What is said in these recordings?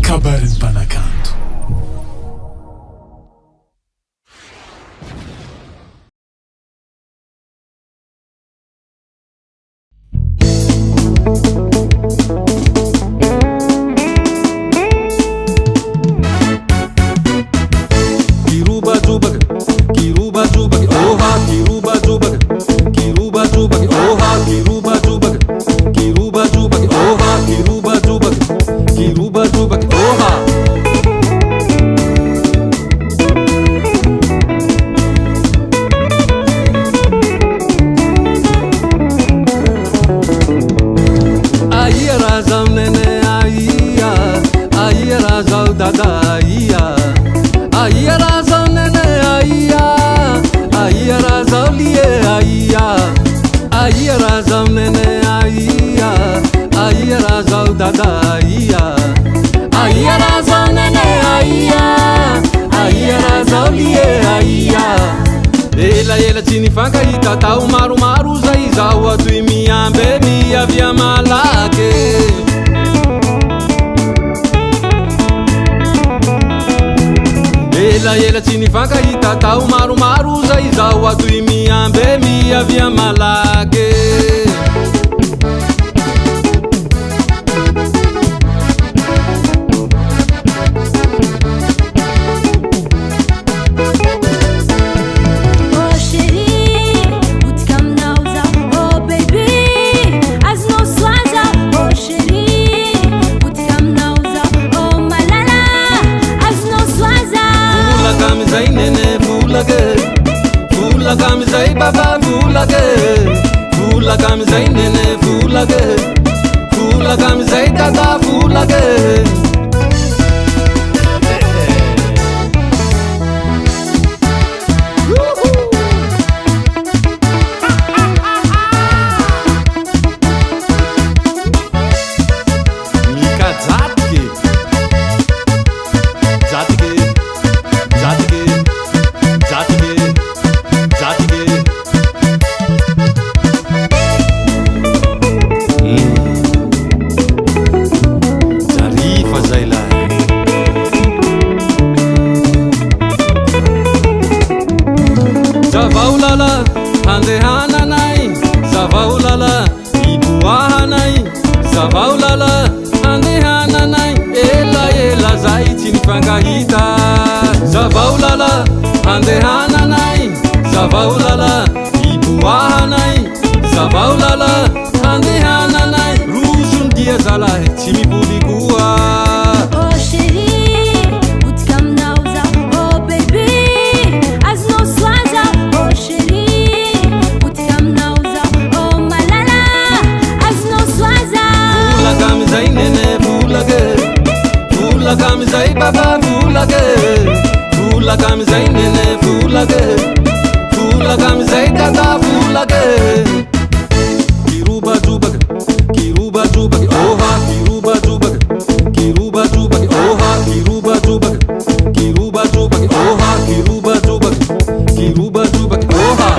kabarin'ny mpanakanto. Ela tsy nifankahita tao maromaro zay zaho atoy miambe miavia malaky. Ela tsy nifankahita tao maromaro zay zaho atoy miambe miavia malaky. Kamizay baba vulage, vula kamizay nene vulage, vula kamizay dada vulage. Mika zatke, zatke, zatke, zatke. Zarifa zay la zavaolala handehananay, zavaolala iboahanay, zavaolala handehananay, ela zay tsy nifankahita. Zavaolala handehananay, zavaolala iboahanay, zavaolala handehananay, roson dia zalahy tsy miboly koa. Oh chérie, utka aminao zaho. Oh baby, azonao soaza. Oh chérie, utka aminao zaho. Oh malala, azonao soaza. Volaka amizay nene volage, volaka amizay baba volage, volaka amizay nene volage, volaka amizay dada volage. Kiruba jubage, kiruba jubage, oha kiruba jubage, kiruba jubage, oha kiruba jubage, kiruba jubage, oha kiruba jubage, kiruba jubage, oha.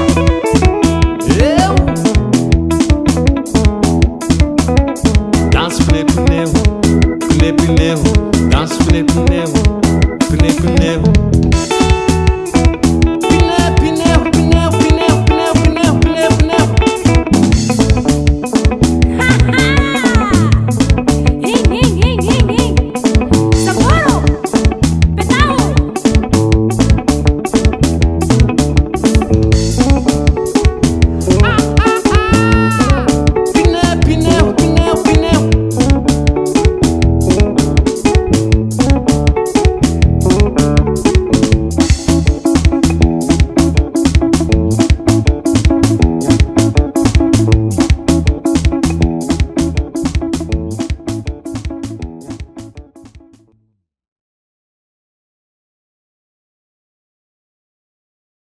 Danse pneu, danse pneu, pneu.